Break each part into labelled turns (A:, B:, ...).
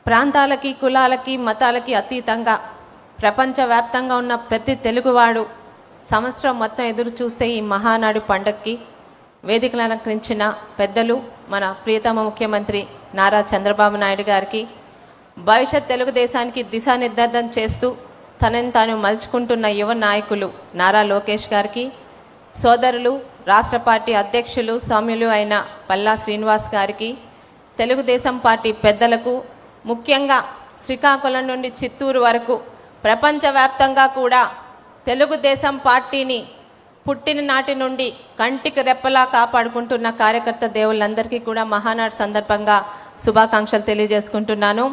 A: ప్రాంతాలకి, కులాలకి, మతాలకి అతీతంగా ప్రపంచవ్యాప్తంగా ఉన్న ప్రతి తెలుగువాడు సంవత్సరం మొత్తం ఎదురు చూసే ఈ మహానాడు పండగకి వేదికలు అలంకరించిన పెద్దలు మన ప్రియతమ ముఖ్యమంత్రి నారా చంద్రబాబు నాయుడు గారికి, భవిష్యత్ తెలుగుదేశానికి దిశానిర్దేశం చేస్తూ తనని తాను మలుచుకుంటున్న యువ నాయకులు నారా లోకేష్ గారికి, సోదరులు రాష్ట్ర పార్టీ అధ్యక్షులు సౌమ్యులు అయిన పల్లా శ్రీనివాస్ గారికి, తెలుగుదేశం పార్టీ పెద్దలకు, ముఖ్యంగా శ్రీకాకుళం నుండి చిత్తూరు వరకు ప్రపంచవ్యాప్తంగా కూడా తెలుగుదేశం పార్టీని పుట్టిన నాటి నుండి కంటికి రెప్పలా కాపాడుకుంటున్న కార్యకర్త దేవుళ్ళందరికీ కూడా మహానాడు సందర్భంగా శుభాకాంక్షలు తెలియజేసుకుంటున్నాను.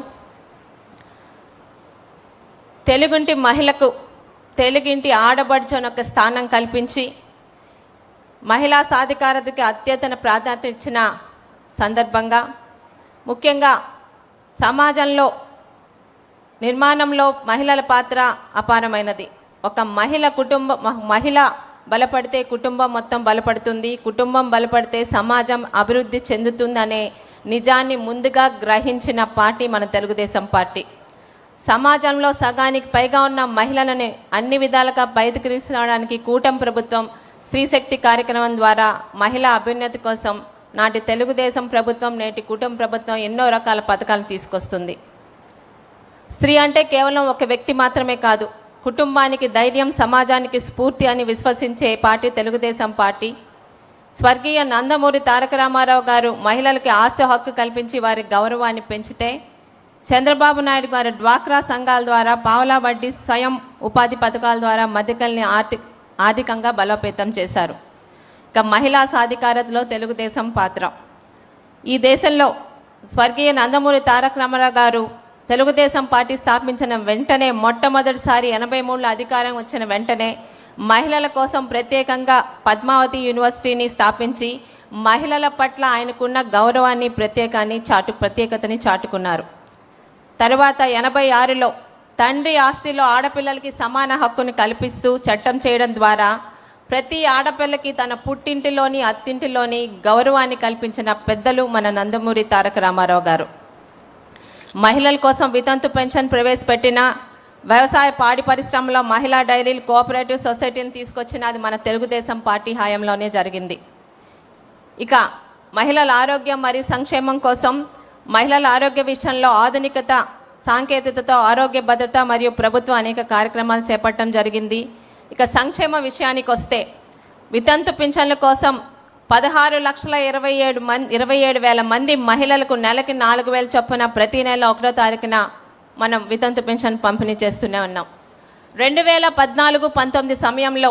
A: తెలుగుంటి మహిళకు తెలుగింటి ఆడబడుచని ఒక స్థానం కల్పించి మహిళా సాధికారతకి అత్యధిక ప్రాధాన్యత ఇచ్చిన సందర్భంగా, ముఖ్యంగా సమాజంలో నిర్మాణంలో మహిళల పాత్ర అపారమైనది. ఒక మహిళ బలపడితే కుటుంబం మొత్తం బలపడుతుంది, కుటుంబం బలపడితే సమాజం అభివృద్ధి చెందుతుంది అనే నిజాన్ని ముందుగా గ్రహించిన పార్టీ మన తెలుగుదేశం పార్టీ. సమాజంలో సగానికి పైగా ఉన్న మహిళలను అన్ని విధాలుగా బయటకు తీసుకురావడానికి కూటమి ప్రభుత్వం స్త్రీశక్తి కార్యక్రమం ద్వారా మహిళా అభ్యున్నతి కోసం నాటి తెలుగుదేశం ప్రభుత్వం, నేటి కూటమి ప్రభుత్వం ఎన్నో రకాల పథకాలు తీసుకొస్తుంది. స్త్రీ అంటే కేవలం ఒక వ్యక్తి మాత్రమే కాదు, కుటుంబానికి ధైర్యం, సమాజానికి స్ఫూర్తి అని విశ్వసించే పార్టీ తెలుగుదేశం పార్టీ. స్వర్గీయ నందమూరి తారక రామారావు గారు మహిళలకి ఆస్తి హక్కు కల్పించి వారి గౌరవాన్ని పెంచితే, చంద్రబాబు నాయుడు గారు డ్వాక్రా సంఘాల ద్వారా పావలా వడ్డీ స్వయం ఉపాధి పథకాల ద్వారా మధ్యకల్ని ఆర్థికంగా బలోపేతం చేశారు. ఇక మహిళా సాధికారతలో తెలుగుదేశం పాత్ర. ఈ దేశంలో స్వర్గీయ నందమూరి తారక రామారావు గారు తెలుగుదేశం పార్టీ స్థాపించిన వెంటనే, మొట్టమొదటిసారి 83లో అధికారం వచ్చిన వెంటనే మహిళల కోసం ప్రత్యేకంగా పద్మావతి యూనివర్సిటీని స్థాపించి మహిళల పట్ల ఆయనకున్న గౌరవాన్ని, ప్రత్యేకతని చాటుకున్నారు. తర్వాత 86లో తండ్రి ఆస్తిలో ఆడపిల్లలకి సమాన హక్కుని కల్పిస్తూ చట్టం చేయడం ద్వారా ప్రతి ఆడపిల్లకి తన పుట్టింటిలోని, అత్తింటిలోని గౌరవాన్ని కల్పించిన పెద్దలు మన నందమూరి తారక రామారావు గారు. మహిళల కోసం వితంతు పెన్షన్ ప్రవేశపెట్టిన, వ్యవసాయ పాడి పరిశ్రమలో మహిళా డైరీలు, కోఆపరేటివ్ సొసైటీని తీసుకొచ్చిన అది మన తెలుగుదేశం పార్టీ హయాంలోనే జరిగింది. ఇక మహిళల ఆరోగ్యం మరియు సంక్షేమం కోసం మహిళల ఆరోగ్య విషయంలో ఆధునికత, సాంకేతికతతో ఆరోగ్య భద్రత మరియు ప్రభుత్వం అనేక కార్యక్రమాలు చేపట్టడం జరిగింది. ఇక సంక్షేమ విషయానికి వస్తే వితంతు పింఛన్ల కోసం 16,27,000 మంది మహిళలకు నెలకి 4,000 చొప్పున ప్రతి నెల 1వ తారీఖున మనం వితంతు పెన్షన్ పంపిణీ చేస్తూనే ఉన్నాం. 2014-19 సమయంలో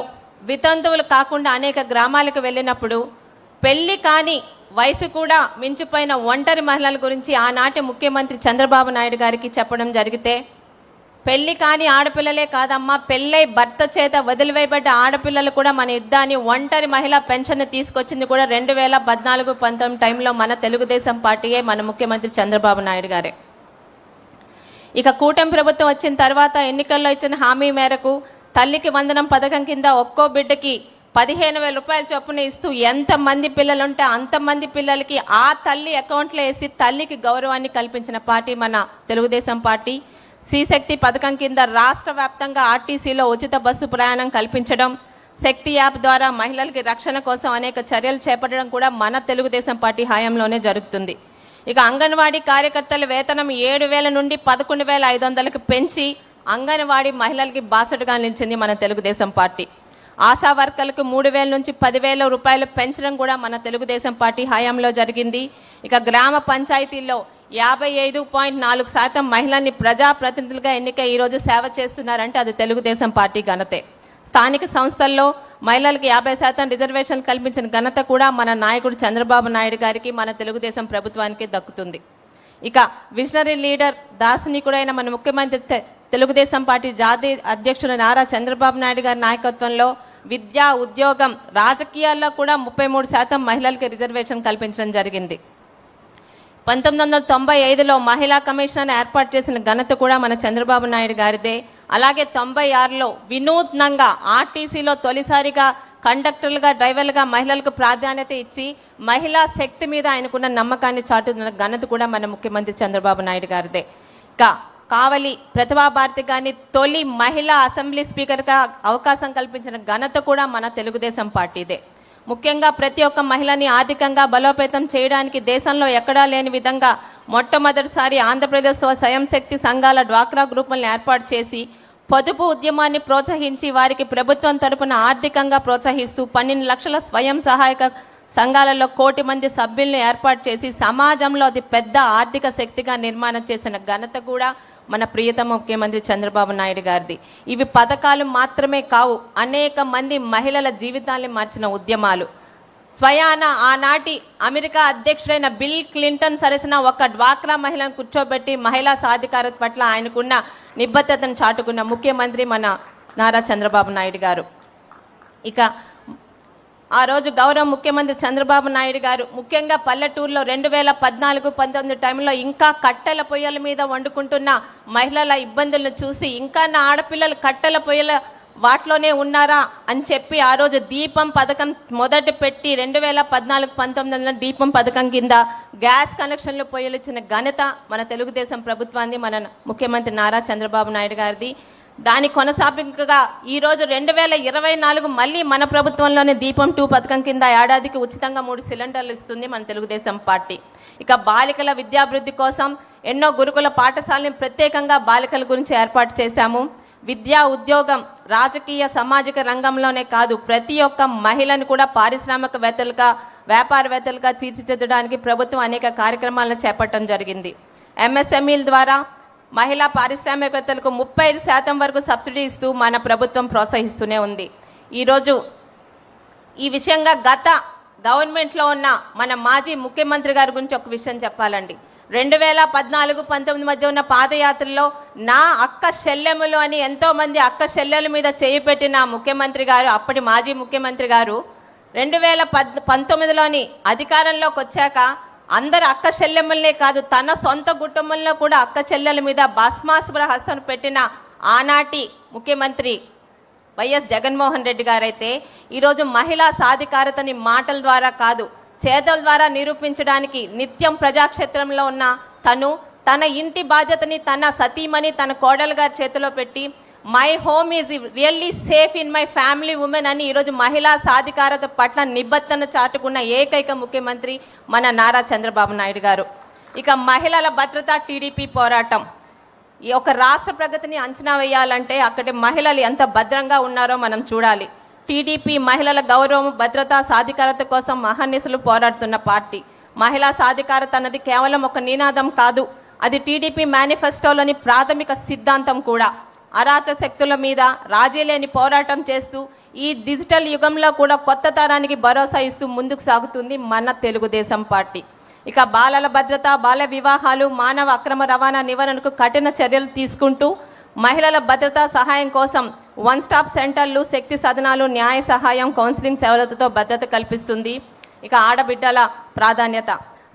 A: వితంతువులు కాకుండా అనేక గ్రామాలకు వెళ్ళినప్పుడు పెళ్లి కాని వయసు కూడా మించిపోయిన ఒంటరి మహిళల గురించి ఆనాటి ముఖ్యమంత్రి చంద్రబాబు నాయుడు గారికి చెప్పడం జరిగితే, పెళ్లి కాని ఆడపిల్లలే కాదమ్మా, పెళ్ళై భర్త చేత వదిలివేయబడ్డ ఆడపిల్లలు కూడా మన యుద్ధాన్ని ఒంటరి మహిళా పెన్షన్ తీసుకొచ్చింది కూడా 2014-19 టైంలో మన తెలుగుదేశం పార్టీయే, మన ముఖ్యమంత్రి చంద్రబాబు నాయుడు గారే. ఇక కూటమి ప్రభుత్వం వచ్చిన తర్వాత ఎన్నికల్లో ఇచ్చిన హామీ మేరకు తల్లికి వందనం పథకం కింద ఒక్కో బిడ్డకి 15,000 రూపాయల చొప్పున ఇస్తూ ఎంతమంది పిల్లలుంటే అంతమంది పిల్లలకి ఆ తల్లి అకౌంట్లో వేసి తల్లికి గౌరవాన్ని కల్పించిన పార్టీ మన తెలుగుదేశం పార్టీ. శ్రీశక్తి పథకం కింద రాష్ట్ర వ్యాప్తంగా ఆర్టీసీలో ఉచిత బస్సు ప్రయాణం కల్పించడం, శక్తి యాప్ ద్వారా మహిళలకి రక్షణ కోసం అనేక చర్యలు చేపట్టడం కూడా మన తెలుగుదేశం పార్టీ హయాంలోనే జరుగుతుంది. ఇక అంగన్వాడీ కార్యకర్తల వేతనం 7,000 నుండి 11,500కి పెంచి అంగన్వాడీ మహిళలకి బాసటగా నిలిచింది మన తెలుగుదేశం పార్టీ. ఆశా వర్కర్లకు 3,000 నుంచి 10,000 రూపాయలు పెంచడం కూడా మన తెలుగుదేశం పార్టీ హయాంలో జరిగింది. ఇక గ్రామ పంచాయతీల్లో 55.4% మహిళల్ని ప్రజాప్రతినిధులుగా ఎన్నిక ఈరోజు సేవ చేస్తున్నారంటే అది తెలుగుదేశం పార్టీ ఘనతే. స్థానిక సంస్థల్లో మహిళలకు 50% రిజర్వేషన్ కల్పించిన ఘనత కూడా మన నాయకుడు చంద్రబాబు నాయుడు గారికి, మన తెలుగుదేశం ప్రభుత్వానికి దక్కుతుంది. ఇక విజనరీ లీడర్, దార్శనికుడైన మన ముఖ్యమంత్రి తెలుగుదేశం పార్టీ జాతీయ అధ్యక్షుడు నారా చంద్రబాబు నాయుడు గారి నాయకత్వంలో విద్య, ఉద్యోగం, రాజకీయాల్లో కూడా 33% మహిళలకు రిజర్వేషన్ కల్పించడం జరిగింది. 1995లో మహిళా కమిషన్ ఏర్పాటు చేసిన ఘనత కూడా మన చంద్రబాబు నాయుడు గారిదే. అలాగే 96లో వినూత్నంగా ఆర్టీసీలో తొలిసారిగా కండక్టర్లుగా, డ్రైవర్లుగా మహిళలకు ప్రాధాన్యత ఇచ్చి మహిళా శక్తి మీద ఆయనకున్న నమ్మకాన్ని చాటుతున్న ఘనత కూడా మన ముఖ్యమంత్రి చంద్రబాబు నాయుడు గారిదే. కావలి ప్రతిభాభారతి గారిని తొలి మహిళా అసెంబ్లీ స్పీకర్గా అవకాశం కల్పించిన ఘనత కూడా మన తెలుగుదేశం పార్టీదే. ముఖ్యంగా ప్రతి ఒక్క మహిళని ఆర్థికంగా బలోపేతం చేయడానికి దేశంలో ఎక్కడా లేని విధంగా మొట్టమొదటిసారి ఆంధ్రప్రదేశ్ స్వయం శక్తి సంఘాల డ్వాక్రా గ్రూపులను ఏర్పాటు చేసి పొదుపు ఉద్యమాన్ని ప్రోత్సహించి వారికి ప్రభుత్వం తరపున ఆర్థికంగా ప్రోత్సహిస్తూ 12 లక్షల స్వయం సహాయక సంఘాలలో 1 కోటి మంది సభ్యులను ఏర్పాటు చేసి సమాజంలో అది పెద్ద ఆర్థిక శక్తిగా నిర్మాణం చేసిన ఘనత కూడా మన ప్రియతమ ముఖ్యమంత్రి చంద్రబాబు నాయుడు గారిది. ఇవి పథకాలు మాత్రమే కావు, అనేక మంది మహిళల జీవితాన్ని మార్చిన ఉద్యమాలు. స్వయాన ఆనాటి అమెరికా అధ్యక్షుడైన బిల్ క్లింటన్ సరసన ఒక డ్వాక్రా మహిళను కూర్చోబెట్టి మహిళా సాధికారత పట్ల ఆయనకున్న నిబద్ధతను చాటుకున్న ముఖ్యమంత్రి మన నారా చంద్రబాబు నాయుడు గారు. ఇక ఆ రోజు గౌరవ ముఖ్యమంత్రి చంద్రబాబు నాయుడు గారు ముఖ్యంగా పల్లెటూరులో 2014-19 టైంలో ఇంకా కట్టెల పొయ్యల మీద వండుకుంటున్న మహిళల ఇబ్బందులను చూసి ఇంకా నా ఆడపిల్లలు కట్టెల పొయ్యల వాటిలోనే ఉన్నారా అని చెప్పి ఆ రోజు దీపం పథకం మొదటి పెట్టి 2014-19 దీపం పథకం కింద గ్యాస్ కనెక్షన్లు పొయ్యలు ఇచ్చిన ఘనత మన తెలుగుదేశం ప్రభుత్వాన్ని, మన ముఖ్యమంత్రి నారా చంద్రబాబు నాయుడు గారిది. దాని కొనసాగింపుగా ఈరోజు 2024 మళ్ళీ మన ప్రభుత్వంలోనే దీపం 2 పథకం కింద ఏడాదికి ఉచితంగా 3 సిలిండర్లు ఇస్తుంది మన తెలుగుదేశం పార్టీ. ఇక బాలికల విద్యాభివృద్ధి కోసం ఎన్నో గురుకుల పాఠశాలని ప్రత్యేకంగా బాలికల గురించి ఏర్పాటు చేశాము. విద్యా, ఉద్యోగం, రాజకీయ, సామాజిక రంగంలోనే కాదు ప్రతి ఒక్క మహిళను కూడా పారిశ్రామికవేత్తలుగా, వ్యాపారవేత్తలుగా తీర్చిదిద్దడానికి ప్రభుత్వం అనేక కార్యక్రమాలను చేపట్టడం జరిగింది. ఎంఎస్ఎంఈల ద్వారా మహిళా పారిశ్రామికవేత్తలకు 35% వరకు సబ్సిడీ ఇస్తూ మన ప్రభుత్వం ప్రోత్సహిస్తూనే ఉంది. ఈరోజు ఈ విషయంగా గత గవర్నమెంట్లో ఉన్న మన మాజీ ముఖ్యమంత్రి గారి గురించి ఒక విషయం చెప్పాలండి. 2014-19 మధ్య ఉన్న పాదయాత్రలో నా అక్క చెల్లెములు అని ఎంతోమంది అక్క చెల్లెల మీద చేయి పెట్టిన ముఖ్యమంత్రి గారు, అప్పటి మాజీ ముఖ్యమంత్రి గారు 2019లోని అధికారంలోకి వచ్చాక అందరు అక్క చెల్లెమ్మలనే కాదు తన సొంత కుటుంబంలో కూడా అక్క చెల్లెల మీద భస్మాసుర హస్తం పెట్టిన ఆనాటి ముఖ్యమంత్రి వైఎస్ జగన్మోహన్ రెడ్డి గారైతే ఈరోజు మహిళా సాధికారతని మాటల ద్వారా కాదు చేతల ద్వారా నిరూపించడానికి నిత్యం ప్రజాక్షేత్రంలో ఉన్న తన ఇంటి బాధ్యతని తన సతీమణి తన కోడలు గారి చేతిలో పెట్టి my home is really safe in my family women అని ఈరోజు మహిళా సాధికారత పట్ల నిబద్ధన చాటుకున్న ఏకైక ముఖ్యమంత్రి మన నారా చంద్రబాబు నాయుడు గారు. ఇక మహిళల భద్రత, టీడీపీ పోరాటం. ఈ ఒక రాష్ట్ర ప్రగతిని అంచనా వేయాలంటే అక్కడి మహిళలు ఎంత భద్రంగా ఉన్నారో మనం చూడాలి. టీడీపీ మహిళల గౌరవం, భద్రత, సాధికారత కోసం మహర్నిశలు పోరాడుతున్న పార్టీ. మహిళా సాధికారత అన్నది కేవలం ఒక నినాదం కాదు, అది టీడీపీ మేనిఫెస్టోలోని ప్రాథమిక సిద్ధాంతం కూడా. అరాచక శక్తుల మీద రాజీ లేని పోరాటం చేస్తూ ఈ డిజిటల్ యుగంలో కూడా కొత్త తరానికి భరోసా ఇస్తూ ముందుకు సాగుతుంది మన తెలుగుదేశం పార్టీ. ఇక బాలల భద్రత, బాల వివాహాలు, మానవ అక్రమ రవాణా నివారణకు కఠిన చర్యలు తీసుకుంటూ మహిళల భద్రత సహాయం కోసం 1 స్టాప్ సెంటర్లు, శక్తి సదనాలు, న్యాయ సహాయం, కౌన్సిలింగ్ సేవలతో భద్రత కల్పిస్తుంది. ఇక ఆడబిడ్డల ప్రాధాన్యత.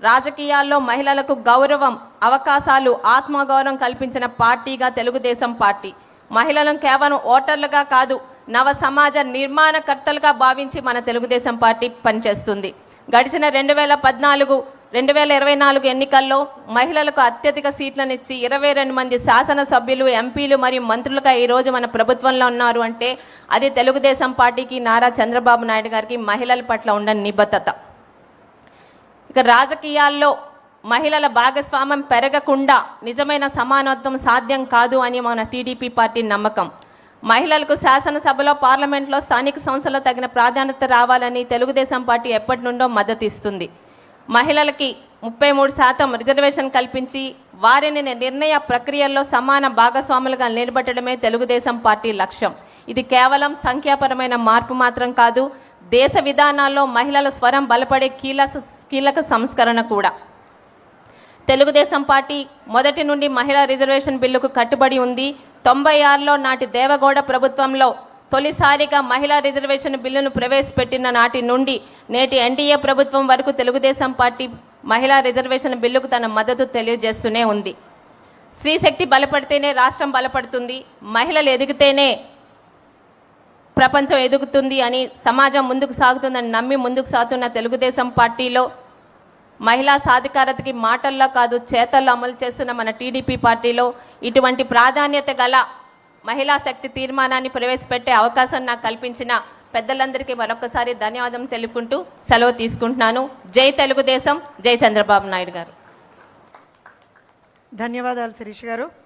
A: రాజకీయాల్లో మహిళలకు గౌరవం, అవకాశాలు, ఆత్మగౌరవం కల్పించిన పార్టీగా తెలుగుదేశం పార్టీ. మహిళలను కేవలం ఓటర్లుగా కాదు నవ సమాజ నిర్మాణకర్తలుగా భావించి మన తెలుగుదేశం పార్టీ పనిచేస్తుంది. గడిచిన 2024 ఎన్నికల్లో మహిళలకు అత్యధిక సీట్లను ఇచ్చి 22 మంది శాసనసభ్యులు, ఎంపీలు మరియు మంత్రులుగా ఈరోజు మన ప్రభుత్వంలో ఉన్నారు అంటే అది తెలుగుదేశం పార్టీకి, నారా చంద్రబాబు నాయుడు గారికి మహిళల పట్ల ఉన్న నిబద్ధత. ఇక రాజకీయాల్లో మహిళల భాగస్వామ్యం పెరగకుండా నిజమైన సమానత్వం సాధ్యం కాదు అని మన టీడీపీ పార్టీ నమ్మకం. మహిళలకు శాసనసభలో, పార్లమెంట్లో, స్థానిక సంస్థల్లో తగిన ప్రాధాన్యత రావాలని తెలుగుదేశం పార్టీ ఎప్పటి నుండో మద్దతు ఇస్తుంది. మహిళలకి 33% రిజర్వేషన్ కల్పించి వారిని నిర్ణయ ప్రక్రియల్లో సమాన భాగస్వాములుగా నిలబెట్టడమే తెలుగుదేశం పార్టీ లక్ష్యం. ఇది కేవలం సంఖ్యాపరమైన మార్పు మాత్రం కాదు, దేశ విధానాల్లో మహిళల స్వరం బలపడే కీలక సంస్కరణ కూడా. తెలుగుదేశం పార్టీ మొదటి నుండి మహిళా రిజర్వేషన్ బిల్లుకు కట్టుబడి ఉంది. 96లో నాటి దేవగౌడ ప్రభుత్వంలో తొలిసారిగా మహిళా రిజర్వేషన్ బిల్లును ప్రవేశపెట్టిన నాటి నుండి నేటి ఎన్డీఏ ప్రభుత్వం వరకు తెలుగుదేశం పార్టీ మహిళా రిజర్వేషన్ బిల్లుకు తన మద్దతు తెలియజేస్తూనే ఉంది. స్త్రీ శక్తి బలపడితేనే రాష్ట్రం బలపడుతుంది, మహిళలు ఎదిగితేనే ప్రపంచం ఎదుగుతుంది అని, సమాజం ముందుకు సాగుతుందని నమ్మి ముందుకు సాగుతున్న తెలుగుదేశం పార్టీలో మహిళా సాధికారతకి మాటల్లో కాదు చేతల్లో అమలు చేస్తున్న మన టీడీపీ పార్టీలో ఇటువంటి ప్రాధాన్యత గల మహిళా శక్తి తీర్మానాన్ని ప్రవేశపెట్టే అవకాశం నాకు కల్పించిన పెద్దలందరికీ మరొకసారి ధన్యవాదం తెలుపుకుంటూ సెలవు తీసుకుంటున్నాను. జై తెలుగుదేశం, జై చంద్రబాబు నాయుడు గారు.
B: ధన్యవాదాలు శిరీష్ గారు.